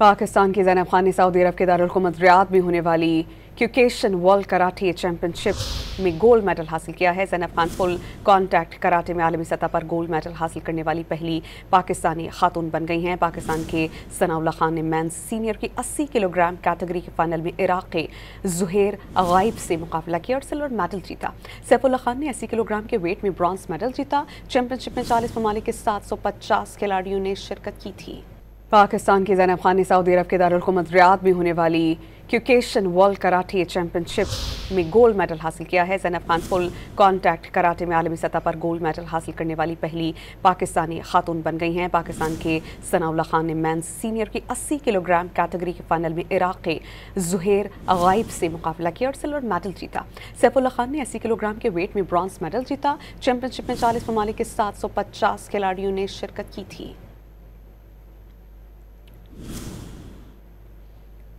पाकिस्तान की ज़ैनब खान ने सऊदी अरब के दारुल हुकूमत रियाद में होने वाली क्यूकेशन वर्ल्ड कराटे चैंपियनशिप में गोल्ड मेडल हासिल किया है। Zainab Khan full contact karate में आलमी सतह पर गोल्ड मेडल हासिल करने वाली पहली पाकिस्तानी खातून बन गई हैं। पाकिस्तान के सनाउल्लाह खान ने मेंस सीनियर की 80 किलोग्राम कैटेगरी के फाइनल में इराक के जुहैर गाइब से मुकाबला किया और सिल्वर मेडल जीता। सैफुल्लाह खान ने 80 किलोग्राम के वेट में ब्रॉन्ज मेडल जीता। चैंपियनशिप में 40 ममालिक के 750 खिलाड़ियों ने शिरकत की थी। पाकिस्तान की ज़ैनब खान ने सऊदी अरब के दारुल हुकूमत रियाद में होने वाली क्यूकेशन वर्ल्ड कराटे चैंपियनशिप में गोल्ड मेडल हासिल किया है। Zainab Khan full contact karate में आलमी सतह पर गोल्ड मेडल हासिल करने वाली पहली पाकिस्तानी खातून बन गई हैं। पाकिस्तान के सनाउल्लाह खान ने मेंस सीनियर की 80 किलोग्राम कैटेगरी के फाइनल में इराक के जुहैर गाइब से मुकाबला किया और सिल्वर मेडल जीता। सैफुल्लाह खान ने 80 किलोग्राम के वेट में ब्रॉन्ज मेडल जीता। चैंपियनशिप में 40 ममालिक के 750 खिलाड़ियों ने शिरकत की थी।